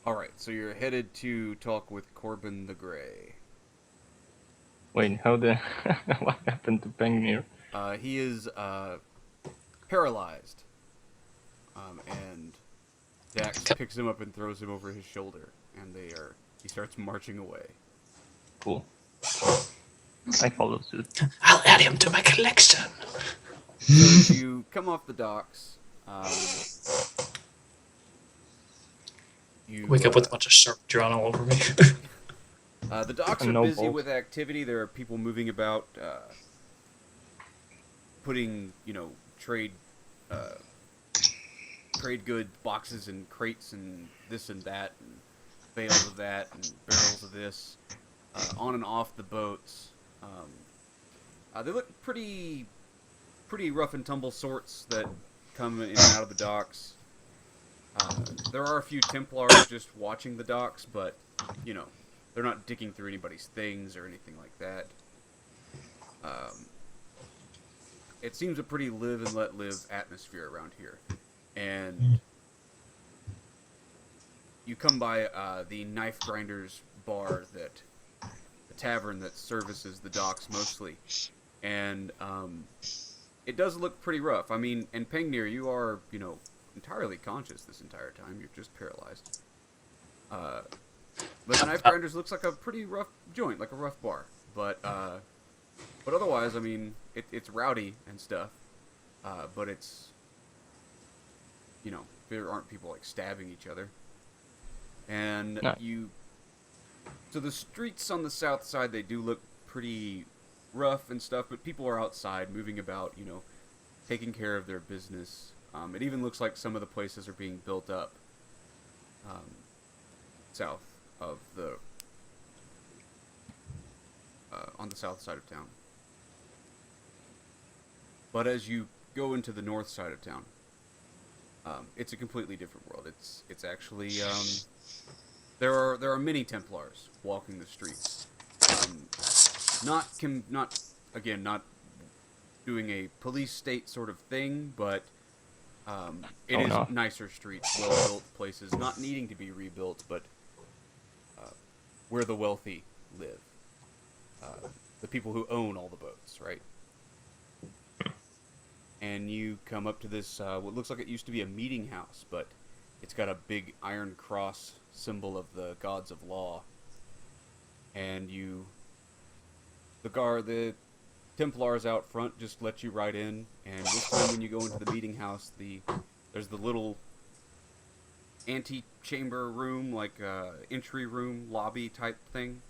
Alright, so you're headed to talk with Corbin the Grey. Wait, how the what happened to Pengnir? He is paralyzed, and Dax Okay. picks him up and throws him over his shoulder, and he starts marching away. Cool. I follow suit. I'll add him to my collection. So as you come off the docks, you Wake up with a bunch of sharp drawn all over me. the docks And are no busy balls. with activity. There are people moving about, putting trade uh, trade good boxes and crates and this and that and bales of that and barrels of this on and off the boats. They look pretty rough and tumble sorts that come in and out of the docks. There are a few Templars just watching the docks, but you know they're not digging through anybody's things or anything like that. Um, it seems a pretty live and let live atmosphere around here, and you come by the Knife Grinders bar, that the tavern that services the docks mostly, and it does look pretty rough. I mean, and Pengnir, you are entirely conscious this entire time. You're just paralyzed. Uh, but the Knife Grinders looks like a pretty rough joint, like a rough bar. But otherwise, I mean, it's rowdy and stuff. But it's there aren't people like stabbing each other. And No. so the streets on the south side, they do look pretty rough and stuff, but people are outside moving about, taking care of their business. It even looks like some of the places are being built up um, south of the on the south side of town. But as you go into the north side of town, it's a completely different world. It's actually there are many Templars walking the streets. Not again, not doing a police state sort of thing, but it Oh is no. nicer streets, well built places, not needing to be rebuilt, but where the wealthy live, the people who own all the boats, right? And you come up to this what looks like it used to be a meeting house, but it's got a big iron cross symbol of the gods of law. And the Templars out front just let you right in. And this time, when you go into the meeting house, there's the little ante-chamber room, like entry room, lobby type thing.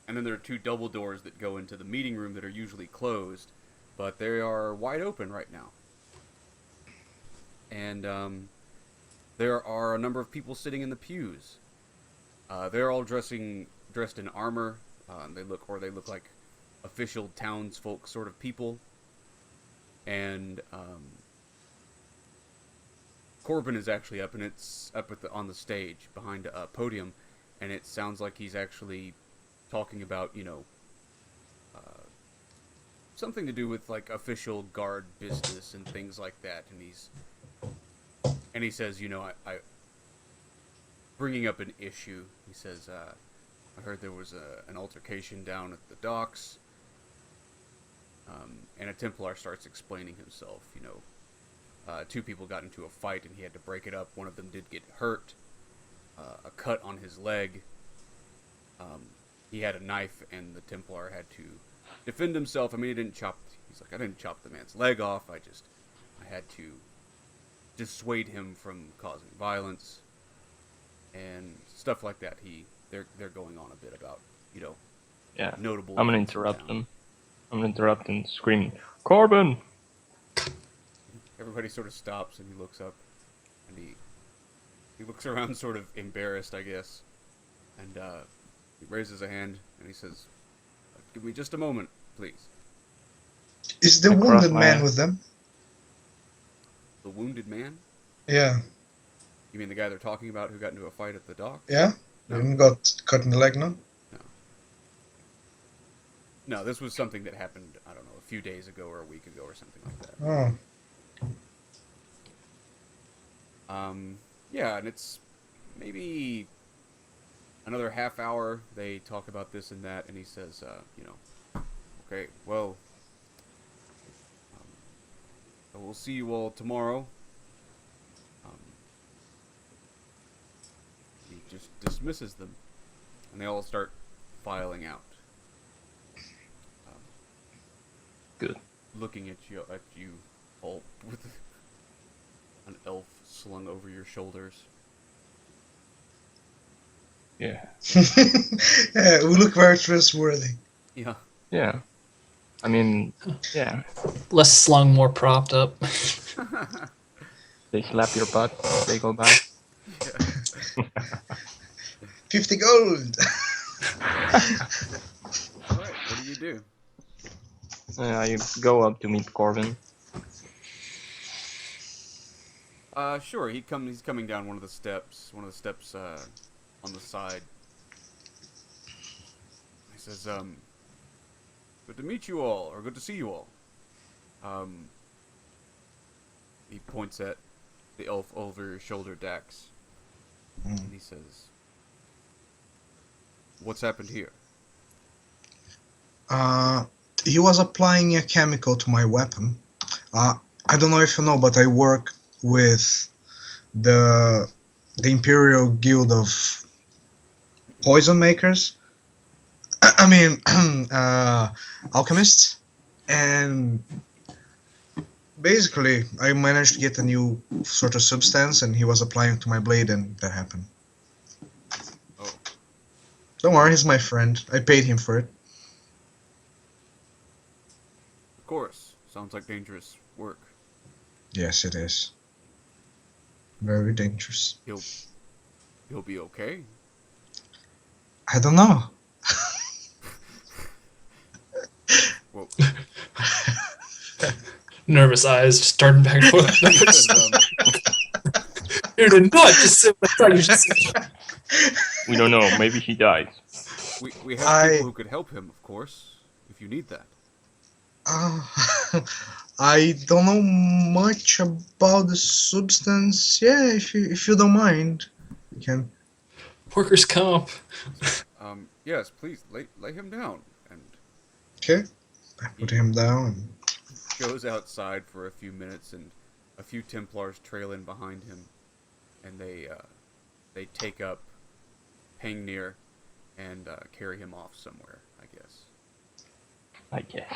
And then there are two double doors that go into the meeting room that are usually closed, but they are wide open right now. And there are a number of people sitting in the pews. They're all dressed in armor. They look like official townsfolk sort of people. And Corbin is actually up, and it's up on the stage behind a podium, and it sounds like he's actually talking about something to do with like official guard business and things like that. And he says, I bringing up an issue. He says, I heard there was an altercation down at the docks. And a Templar starts explaining himself. Two people got into a fight and he had to break it up. One of them did get hurt, a cut on his leg. He had a knife, and the Templar had to defend himself. I mean, he's like, I didn't chop the man's leg off. I had to dissuade him from causing violence and stuff like that. They're going on a bit about, Yeah. notable I'm gonna events in interrupt town. them. I'm gonna interrupt and scream, Corbin! Everybody sort of stops and he looks up, and he looks around sort of embarrassed, I guess, and he raises a hand and he says, "Give me just a moment, please." Is the I cross wounded my man eyes. with them? The wounded man? Yeah. You mean the guy they're talking about who got into a fight at the dock? Yeah? No, Didn't got cut in the leg, no? no, no. This was something that happened, I don't know, a few days ago or a week ago or something like that. Oh. Yeah, and it's maybe another half hour. They talk about this and that, and he says, okay, well, we'll see you all tomorrow. Um, he just dismisses them, and they all start filing out. Good. Looking at you all with an elf slung over your shoulders. Yeah. Yeah, we look very trustworthy. Yeah. Yeah. I mean, yeah. Less slung, more propped up. They slap your butt. They go back. 50 gold! Alright, what do you do? I go up to meet Corbin. Sure, he's coming down one of the steps on the side. He says, good to meet you all, or good to see you all. He points at the elf over your shoulder, Dax. And he says, what's happened here? He was applying a chemical to my weapon. I don't know if you know, but I work with the Imperial Guild of Poison Makers. I mean, alchemists. And basically, I managed to get a new sort of substance, and he was applying to my blade, and that happened. Oh, Don't worry, he's my friend. I paid him for it. of course. Sounds like dangerous work. Yes, it is. Very dangerous. He'll be okay. I don't know. Well, Nervous eyes just darting back and forth. he says, You did not just say what I thought you should say. We don't know. Maybe he dies. we have people who could help him, of course, if you need that. I don't know much about the substance. Yeah, if you don't mind, you can. Workers' comp. Yes, please lay him down. And Okay, I put him down. goes outside for a few minutes, and a few Templars trail in behind him, and they take up Pengnir and carry him off somewhere, I guess. I guess.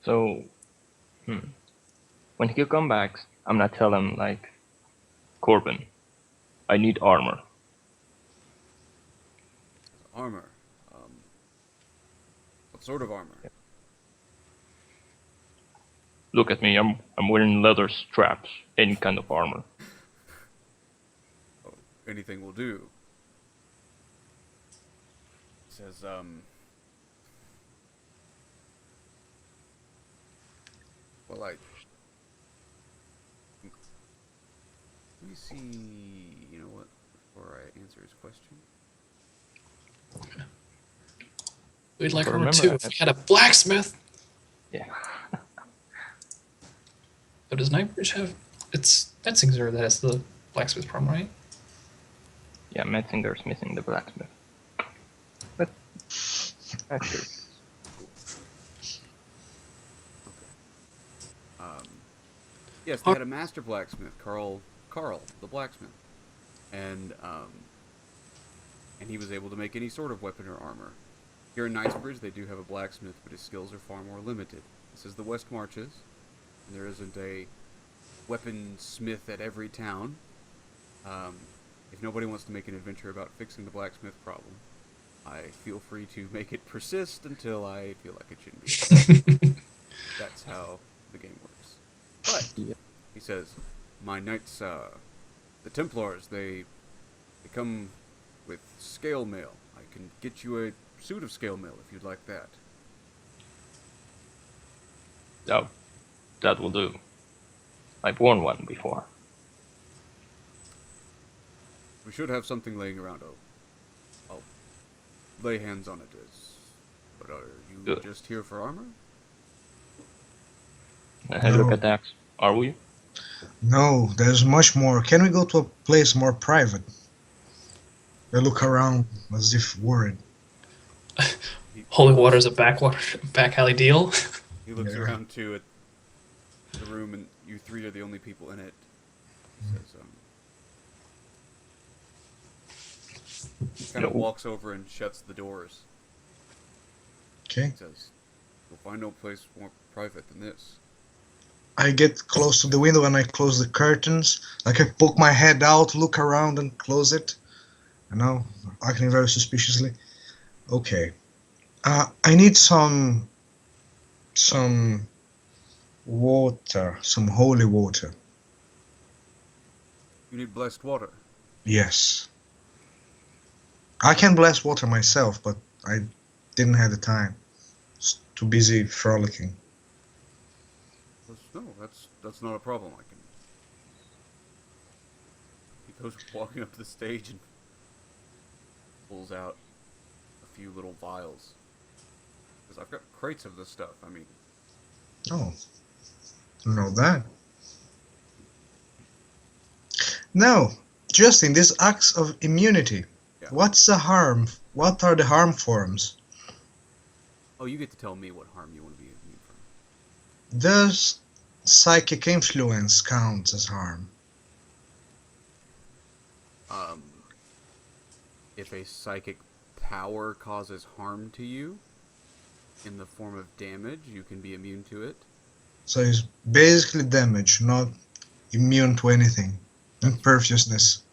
So, when he comes back, I'm not telling like, Corbin, I need armor. Armor. What sort of armor? Look at me. I'm wearing leather straps. Any kind of armor. Oh, anything will do. He says, well, let me see, you know what, before I answer his question. We'd like But armor remember too that- if we had a blacksmith. Yeah. But does Knifesbridge have... It's Metzinger that has the blacksmith problem, right? Yeah, Metzinger's missing the blacksmith. But actually, Yes, they had a master blacksmith, Carl the blacksmith, and he was able to make any sort of weapon or armor. Here in Knifesbridge, they do have a blacksmith, but his skills are far more limited. This is the West Marches, and there isn't a weaponsmith at every town. If nobody wants to make an adventure about fixing the blacksmith problem, I feel free to make it persist until I feel like it shouldn't be. That's how the game works. But yeah. he says, my knights, the Templars, they come with scale mail. I can get you a suit of scale mail if you'd like that. Oh, that will do. I've worn one before. We should have something laying around. I'll lay hands on it. But are you Good. just here for armor? I look No. at Dax. Are we? No, there's much more. Can we go to a place more private? I look around as if worried. He, Holy he looks, water's a back alley deal. he looks Yeah. around too at the room, and you three are the only people in it. He says, kind of No. walks over and shuts the doors. Okay. He says, "You'll find no place more private than this." I get close to the window and I close the curtains. Like I poke my head out, look around, and close it. You know, acting very suspiciously. Okay. I need some water, some holy water. You need blessed water. Yes. I can bless water myself, but I didn't have the time. It's too busy frolicking. He goes, "No, that's not a problem. I can." He goes walking up to the stage and pulls out a few little vials. Because I've got crates of this stuff. I mean, Oh, know that. Now, Justin, these acts of immunity. yeah. What's the harm? What are the harm forms? Oh, you get to tell me what harm you want to be immune from. Does psychic influence count as harm? If a psychic power causes harm to you in the form of damage, you can be immune to it. So it's basically damage, not immune to anything. Imperviousness.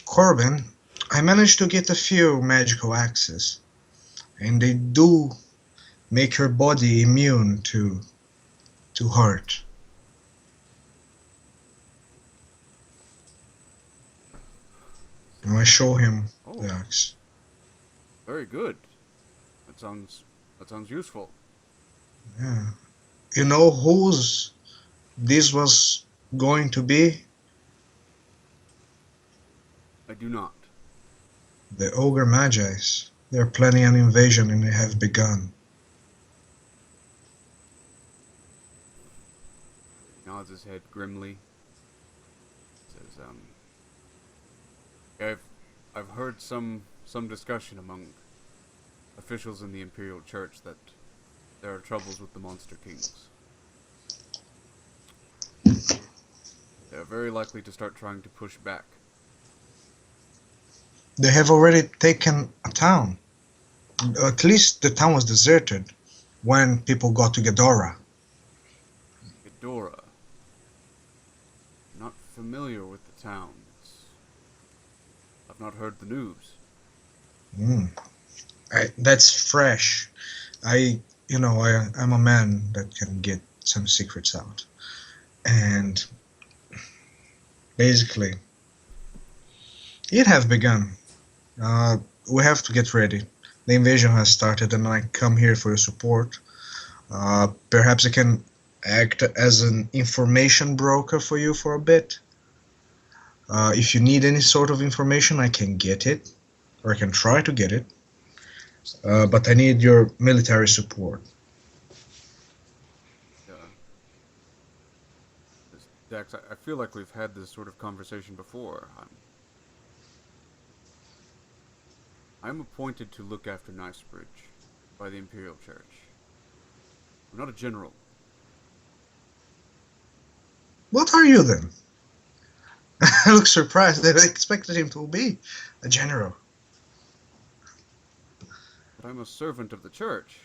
Corbin, I managed to get a few magical axes, and they do make your body immune to hurt. And I show him Oh, the axe. very good. That sounds useful. Yeah. You know whose this was going to be? I do not. The Ogre Magi's. They're planning an invasion and they have begun. He nods his head grimly. Says, I've heard some discussion among officials in the Imperial Church that there are troubles with the Monster Kings. They are very likely to start trying to push back. They have already taken a town. At least the town was deserted when people got to Ghidorah. Ghidorah. Not familiar with the town. I've not heard the news. That's fresh. I'm a man that can get some secrets out. And basically, it has begun. We have to get ready. The invasion has started and I come here for your support. Perhaps I can act as an information broker for you for a bit. If you need any sort of information, I can get it, or I can try to get it. But I need your military support. Dax, I feel like we've had this sort of conversation before. I'm appointed to look after Knifesbridge by the Imperial Church. I'm not a general. What are you then? I look surprised. I expected him to be a general. But I'm a servant of the church.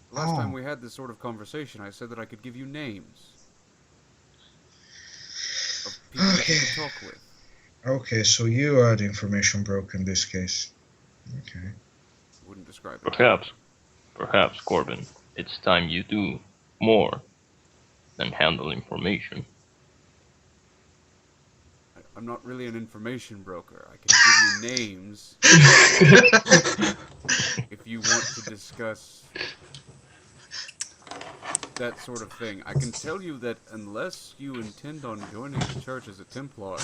Last time Oh. we had this sort of conversation, I said that I could give you names of people that you Okay. could talk with. Okay, so you are the information broker in this case. Okay. I wouldn't describe it that way. Perhaps, Corbin, it's time you do more than handle information. I'm not really an information broker. I can give you names if you want to discuss that sort of thing. I can tell you that unless you intend on joining the church as a Templar,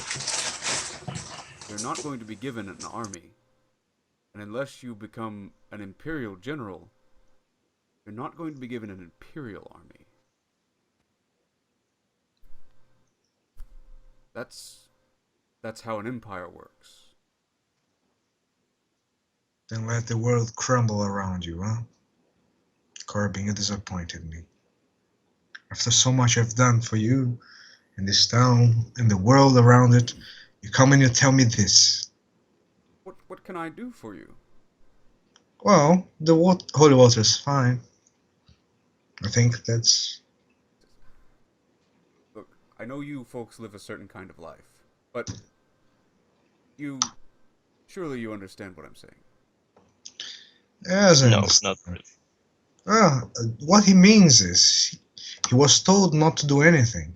you're not going to be given an army. And unless you become an Imperial general, You're not going to be given an Imperial army. That's how an empire works. Then let the world crumble around you, huh? Corbin, you disappointed me. After so much I've done for you, and this town, and the world around it, you come and you tell me this. What can I do for you? Well, the holy water is fine. I think that's... Look, I know you folks live a certain kind of life, but surely you understand what I'm saying. Yes, I No, understand. not really. What he means is, he was told not to do anything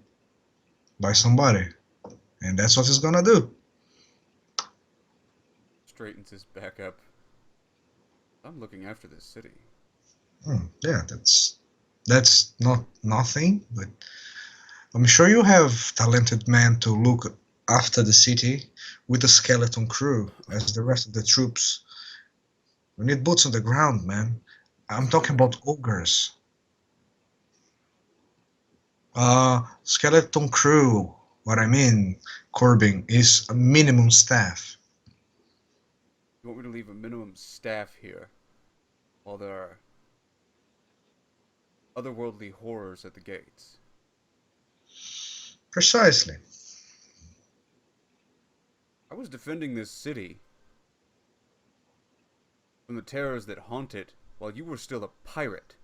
by somebody, and that's what he's gonna do. Straightens his back up. I'm looking after this city. Yeah, that's not nothing, but I'm sure you have talented men to look after the city with a skeleton crew as the rest of the troops. We need boots on the ground, man. I'm talking about ogres. Skeleton crew. What I mean, Corbin, is a minimum staff. You want me to leave a minimum staff here while there are otherworldly horrors at the gates? Precisely. I was defending this city from the terrors that haunt it while you were still a pirate.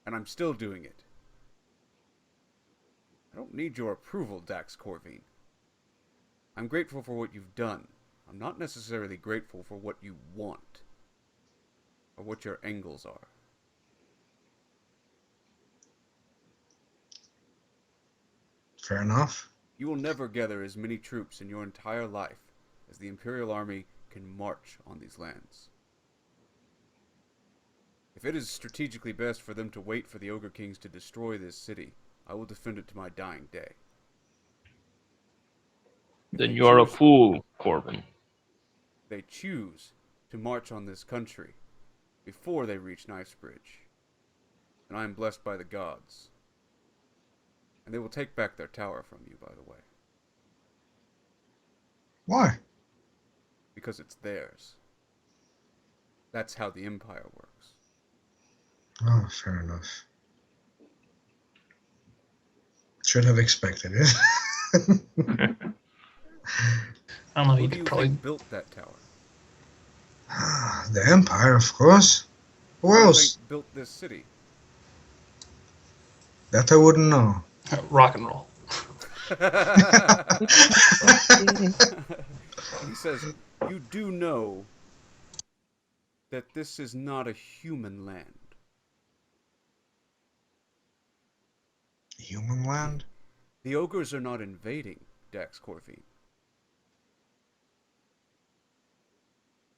And I'm still doing it. I don't need your approval, Dax Corvine. I'm grateful for what you've done. I'm not necessarily grateful for what you want, or what your angles are. Fair enough. You will never gather as many troops in your entire life as the Imperial Army can march on these lands. If it is strategically best for them to wait for the Ogre Kings to destroy this city, I will defend it to my dying day. Then you are a fool, Corbin. They choose to march on this country before they reach Knifesbridge, and I am blessed by the gods. And they will take back their tower from you, by the way. Why? Because it's theirs. That's how the Empire works. Oh, fair enough. Should have expected it. I don't know. Who You do could you probably. think built that tower? The Empire, of course. Who Who do you else? think built this city? That I wouldn't know. Rock and roll. He says, you do know that this is not a human land. Human land? The ogres are not invading Dax Corvine.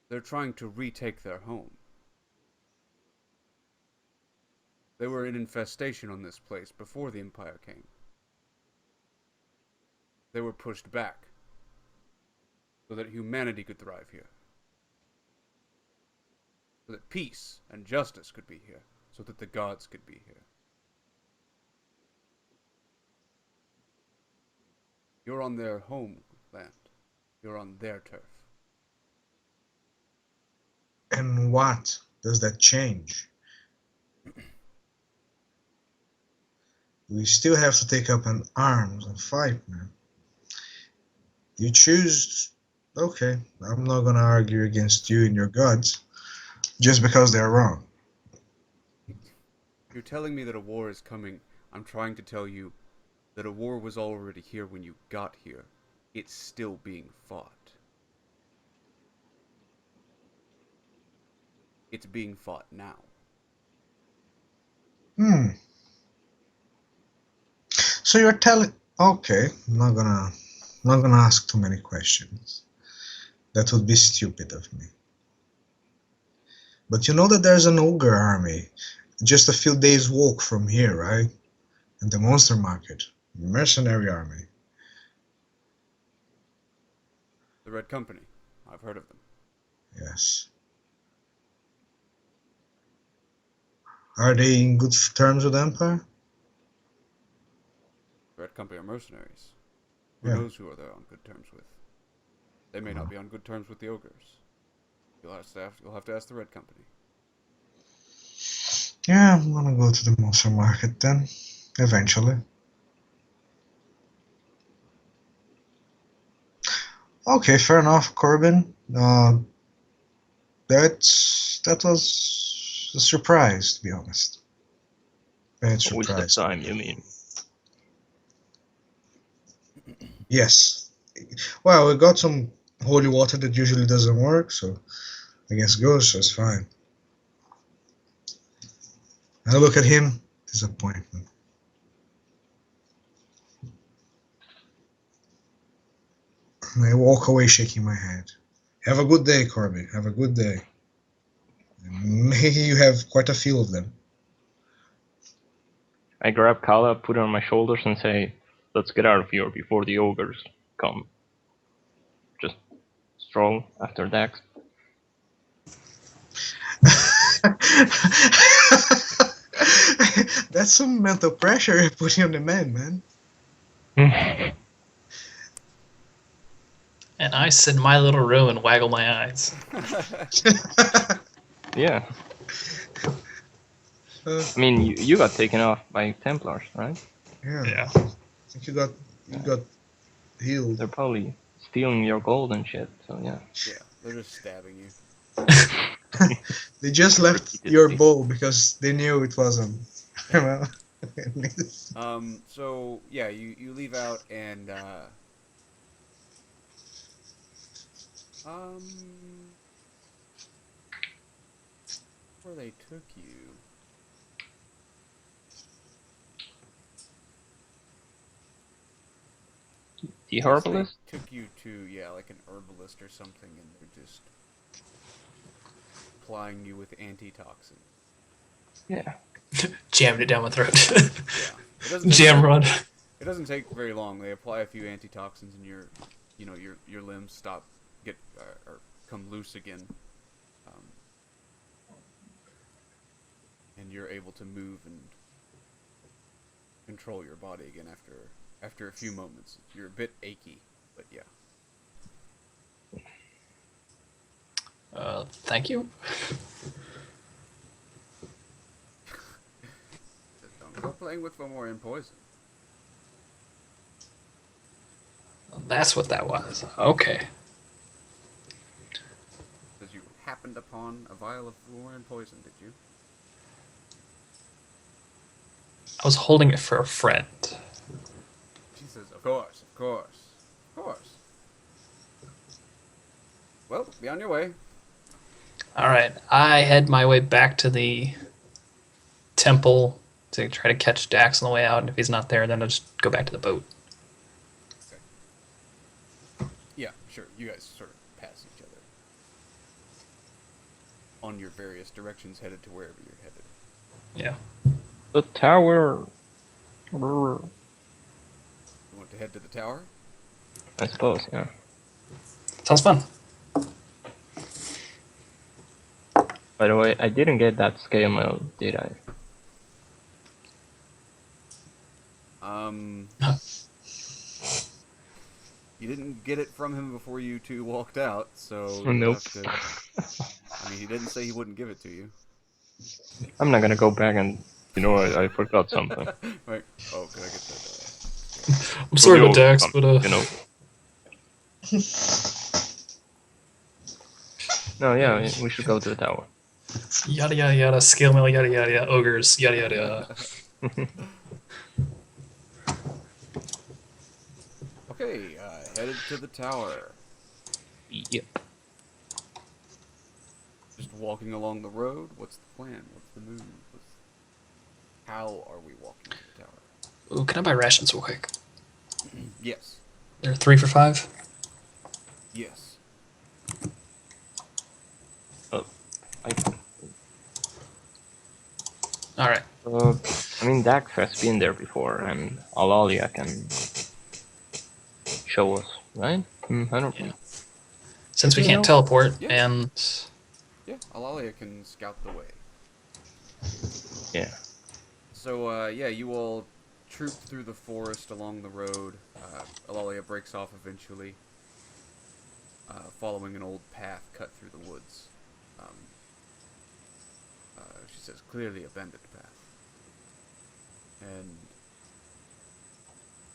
They're trying to retake their home. They were an infestation on this place before the Empire came. They were pushed back so that humanity could thrive here. So that peace and justice could be here. So that the gods could be here. You're on their homeland. You're on their turf. And what does that change? We still have to take up an arms and fight, man. You choose... Okay, I'm not gonna argue against you and your gods, just because they're wrong. You're telling me that a war is coming. I'm trying to tell you that a war was already here when you got here. It's still being fought. It's being fought now. So you're telling... Okay, I'm not gonna ask too many questions. That would be stupid of me. But you know that there's an ogre army just a few days walk from here, right? And the monster market. Mercenary army. The Red Company. I've heard of them. Yes. Are they in good terms with the Empire? Red Company are mercenaries. Who Yeah. knows who are they on good terms with? They may not be on good terms with the ogres. You'll have to ask the Red Company. Yeah, I'm gonna go to the monster market then, eventually. Okay, fair enough, Corbin. That was a surprise, to be honest. Bad A waste of surprise. time, you mean? Yes. Well, we got some holy water that usually doesn't work, so I guess goes just fine. I look at him, disappointment. And I walk away shaking my head. Have a good day, Corbin. Have a good day. May you have quite a few of them. I grab Kala, put her on my shoulders, and say, "Let's get out of here before the ogres come." Just stroll after Dax. That's some mental pressure you're putting on the man, man. And I sit in my little room and waggle my eyes. Yeah. Uh, I mean, you got taken off by Templars, right? yeah. Yeah. I think you got healed. They're probably stealing your gold and shit, so yeah. Yeah, they're just stabbing you. They just left Repeatedly. your bow because they knew it wasn't. So yeah, you leave out and where they took you. The Guess herbalist? They took you to like an herbalist or something, and they're just applying you with antitoxin. Yeah. Jammed it down my throat. Yeah, it doesn't take Jam very, rod. It doesn't take very long. They apply a few antitoxins, and your limbs get or come loose again, and you're able to move and control your body again after a few moments. You're a bit achy, but yeah. Thank you. Don't go playing with Fomorian poison. That's what that was. Okay. Because you happened upon a vial of Fomorian poison, did you? I was holding it for a friend. She says, of course, of course, of course. Well, be on your way. Alright, I head my way back to the temple to try to catch Dax on the way out, and if he's not there, then I'll just go back to the boat. Okay. Yeah, sure. You guys sort of pass each other on your various directions headed to wherever you're headed. Yeah. The tower. You want to head to the tower? I suppose, yeah. Sounds fun. By the way, I didn't get that scale mail, did I? You didn't get it from him before you two walked out, so Nope. I mean, he didn't say he wouldn't give it to you. I'm not gonna go back and, I forgot something. Right. Oh, could I get that? I'm sorry about Dax, Something, but No, yeah, we should go to the tower. yada yada yada, scale mail, yada yada yada, ogres, yada yada yada. Okay, headed to the tower. Yep. Just walking along the road. What's the plan? What's the move? How are we walking to the tower? Ooh, can I buy rations real quick? Yes. They're 3 for 5. Yes. Alright. I mean, Dax has been there before, and Alalia can show us, right? I don't Yeah. know. Since we You can't know- teleport, Yeah. and Yeah, Alalia can scout the way. Yeah. So, yeah, you all troop through the forest along the road. Alalia breaks off eventually, following an old path cut through the woods. Um, she says, clearly abandoned path. And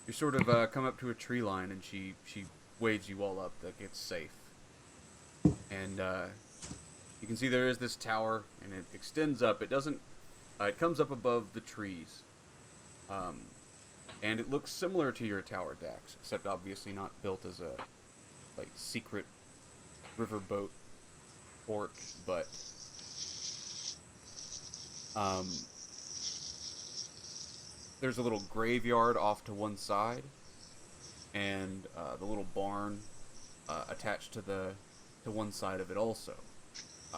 you sort of come up to a tree line, and she waves you all up that it's safe. And you can see there is this tower, and it extends up. It doesn't. It comes up above the trees. And it looks similar to your tower, Dax, except obviously not built as a secret riverboat port, but there's a little graveyard off to one side, and the little barn attached to one side of it also.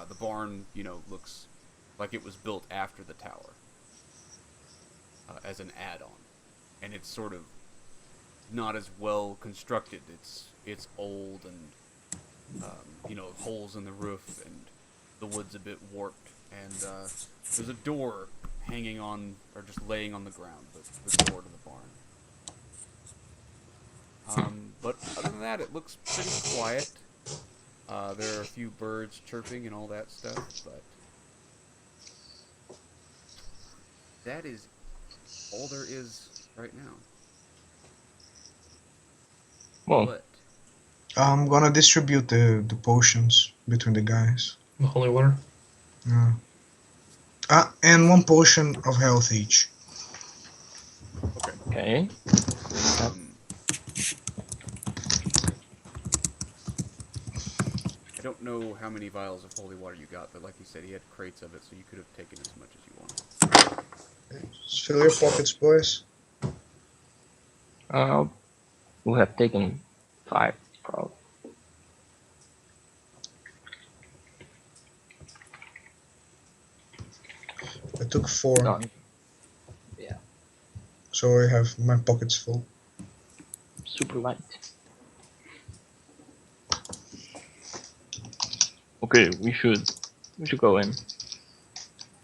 The barn, looks like it was built after the tower as an add-on, and it's sort of not as well constructed. It's old and holes in the roof, and the wood's a bit warped, and there's a door hanging on, or just laying on the ground, the door to the barn. But other than that, it looks pretty quiet. There are a few birds chirping and all that stuff, but that is all there is right now. Well, But I'm gonna distribute the potions between the guys. The holy water. Yeah. And one potion of health each. okay. I don't know how many vials of holy water you got, but like you said, he had crates of it, so you could have taken as much as you wanted. Just fill your pockets, boys. We have taken 5, probably. I took 4, No. Yeah. so I have my pockets full. Super light. Okay, we should go in.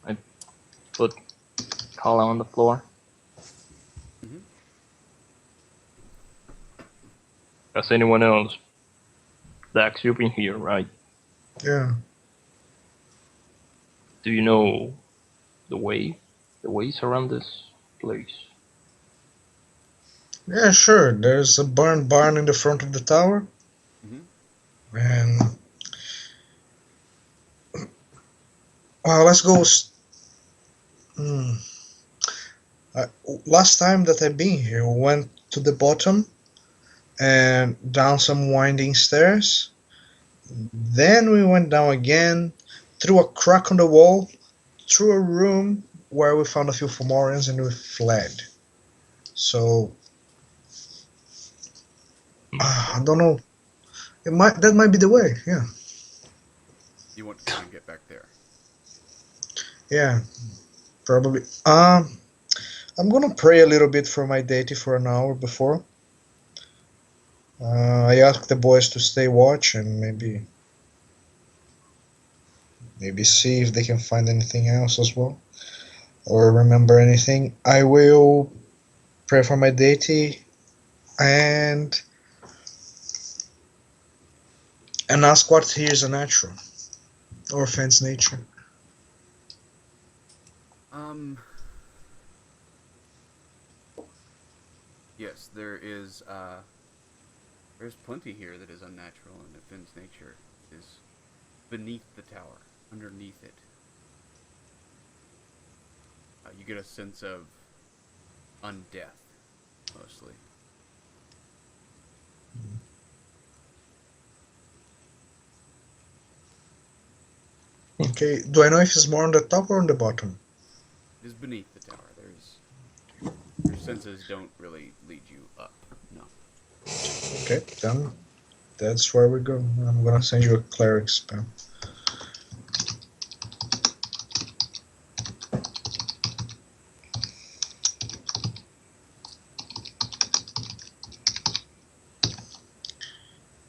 I put Kala on the floor. Mm-hmm. Does anyone else? Dax, you've been here, right? Yeah. Do you know the ways around this place? Yeah, sure. There's a burned barn in the front of the tower. Mm-hmm. And let's go. Last time that I've been here, we went to the bottom and down some winding stairs. Then we went down again, through a crack on the wall, through a room where we found a few Fomorians and we fled. So I don't know. That might be the way. Yeah. You want to try and get back there? Yeah. Probably. I'm gonna pray a little bit for my deity for an hour before. I asked the boys to stay watch and maybe see if they can find anything else as well, or remember anything. I will pray for my deity and ask what here is a natural or offends nature. Yes, there's plenty here that is unnatural and offends nature. It is beneath the tower, underneath it. You get a sense of undeath, mostly. Okay, do I know if it's more on the top or on the bottom? It is beneath the tower. Your senses don't really lead you up. No. Okay, then that's where we go. I'm gonna send you a cleric spell.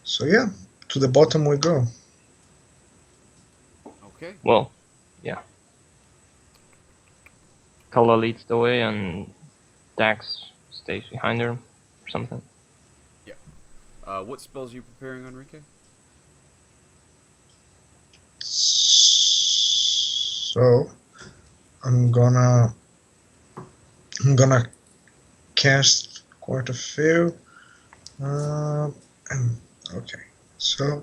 So yeah, to the bottom we go. Okay. Well, yeah. Kala leads the way and Dax stays behind her or something. What spells are you preparing, Henrique? So I'm gonna cast quite a few. Okay, so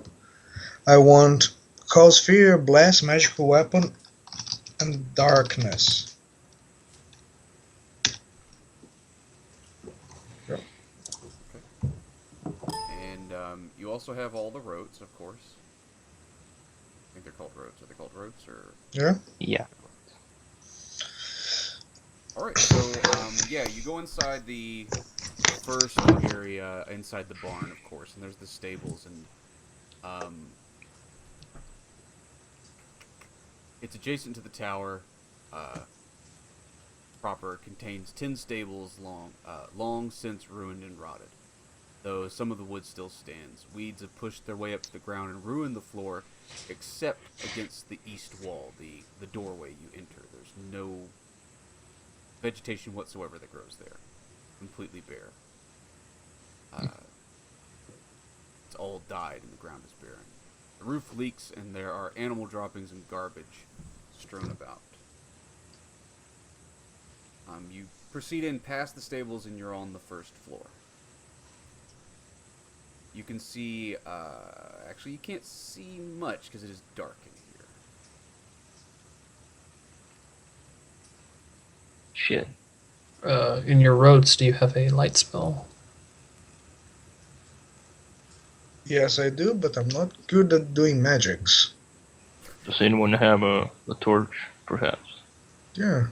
I want cause fear, blast, magical weapon, and darkness. And you also have all the rotes, of course. I think they're called rotes. Are they called rotes or? Yeah. Yeah. All right. So yeah, you go inside the first area inside the barn, of course, and there's the stables, and it's adjacent to the tower. Proper contains 10 stables long since ruined and rotted. Though some of the wood still stands, weeds have pushed their way up to the ground and ruined the floor, except against the east wall, the doorway you enter. There's no vegetation whatsoever that grows there. Completely bare. It's all died and the ground is barren. The roof leaks and there are animal droppings and garbage strewn about. You proceed in past the stables and you're on the first floor. You can see, actually you can't see much because it is dark in here. Shit. In your roads, do you have a light spell? Yes, I do, but I'm not good at doing magics. Does anyone have a torch, perhaps? Yeah.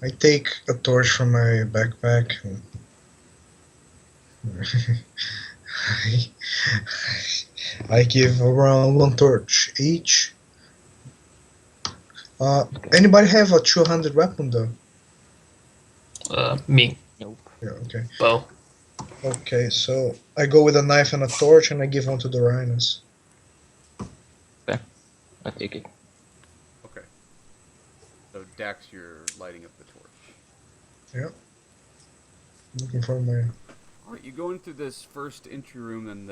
I take a torch from my backpack. And I give around one torch each. Anybody have a 200 weapon though? Me. Nope. Yeah, okay. Bow. Okay, so I go with a knife and a torch and I give one to the rhinos. Okay. I take it. Okay. So Dax, you're lighting up the torch. Yeah. Looking for my... Alright, you go into this first entry room and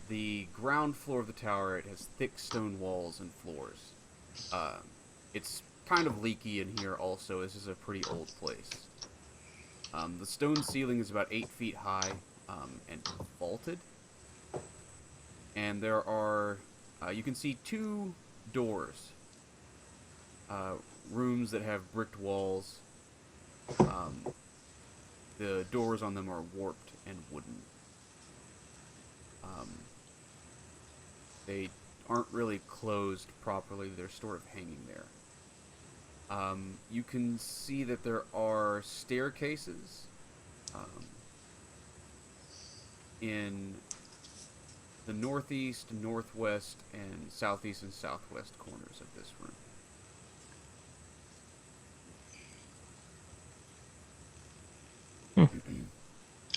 the ground floor of the tower, it has thick stone walls and floors. It's kind of leaky in here also. This is a pretty old place. The stone ceiling is about 8 feet high and vaulted. And there are, you can see 2 doors. Rooms that have bricked walls. The doors on them are warped and wooden. They aren't really closed properly. They're sort of hanging there. You can see that there are staircases in the northeast, northwest, and southeast and southwest corners of this room.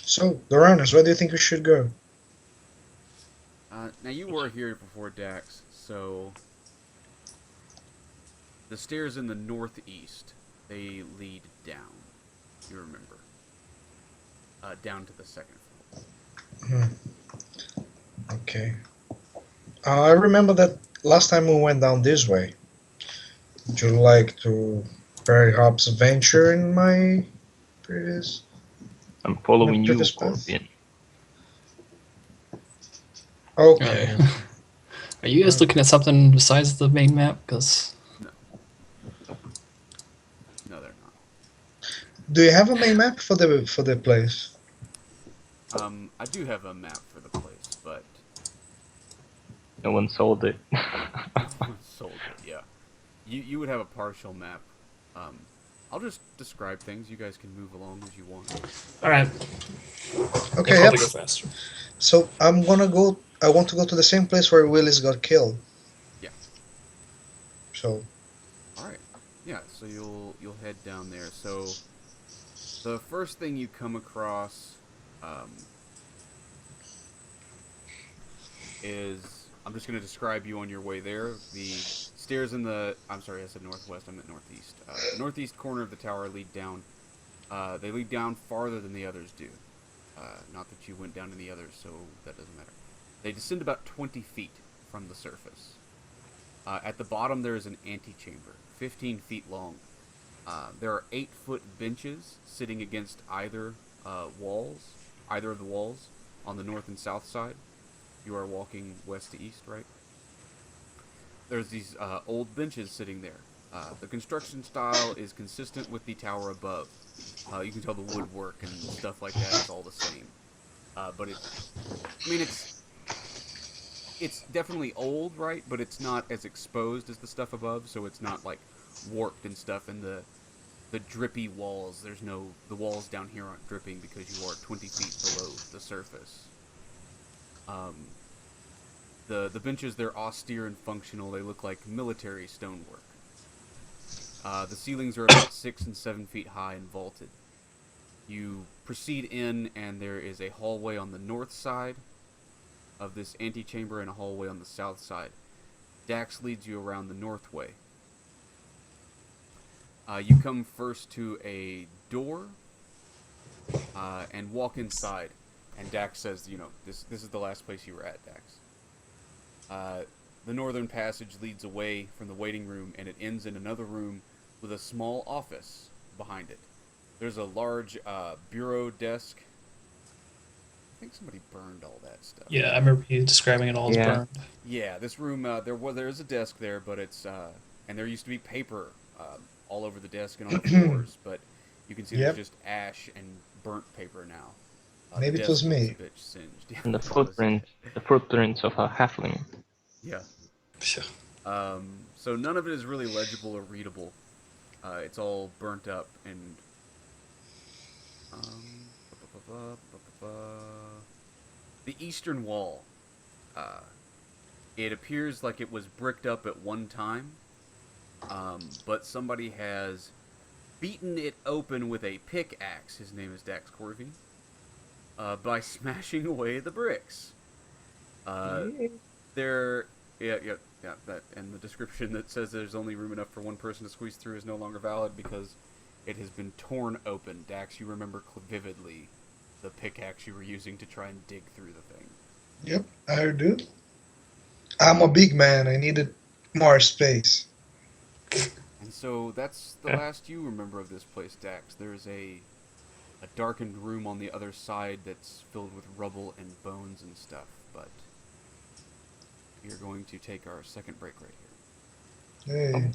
So, the rhinos, where do you think we should go? Now you were here before, Dax, so the stairs in the northeast, they lead down. You remember. Down to the second floor. Okay. I remember that last time we went down this way. Would you like to perhaps venture in my previous... I'm following you, previous path? Scorpion. Okay. Are you guys looking at something besides the main map? Because No, they're not. Do you have a main map for the place? I do have a map for the place, but No one sold it. sold it. Yeah, you would have a partial map. I'll just describe things. You guys can move along as you want. all right, Okay, probably yep. go faster. So I'm gonna go. I want to go to the same place where Willis got killed. Yeah. So. All right. Yeah. So you'll head down there. So the first thing you come across is, I'm just going to describe you on your way there. The stairs in the... I'm sorry, I said northwest. I meant northeast. Northeast corner of the tower lead down. They lead down farther than the others do. Not that you went down to the others, so that doesn't matter. They descend about 20 feet from the surface. At the bottom, there is an antechamber, 15 feet long. There are 8-foot benches sitting against either of the walls, on the north and south side. You are walking west to east, right? There's these old benches sitting there. The construction style is consistent with the tower above. You can tell the woodwork and stuff like that is all the same. But it's definitely old, right? But it's not as exposed as the stuff above, so it's not like warped and stuff. And the drippy walls, the walls down here aren't dripping because you are 20 feet below the surface. The benches, they're austere and functional. They look like military stonework. The ceilings are about 6 and 7 feet high and vaulted. You proceed in, and there is a hallway on the north side of this antechamber and a hallway on the south side. Dax leads you around the north way. You come first to a door and walk inside. And Dax says, this is the last place you were at, Dax. The northern passage leads away from the waiting room, and it ends in another room with a small office behind it. There's a large bureau desk. I think somebody burned all that stuff. Yeah, I remember you describing it all as burned. Yeah, this room, there is a desk there, but it's, and there used to be paper all over the desk and on the floors, but you can see there's just ash and burnt paper now. Maybe it was me. A bit singed. Yeah, And the footprints of a halfling. Yeah. Phew. So none of it is really legible or readable. It's all burnt up and the eastern wall. It appears like it was bricked up at one time, but somebody has beaten it open with a pickaxe. His name is Dax Corvey. By smashing away the bricks. That and the description that says there's only room enough for one person to squeeze through is no longer valid because it has been torn open. Dax, you remember vividly the pickaxe you were using to try and dig through the thing. Yep, I do. I'm a big man. I needed more space. And so that's the last you remember of this place, Dax. There's a darkened room on the other side that's filled with rubble and bones and stuff, but we are going to take our second break right here. Hey.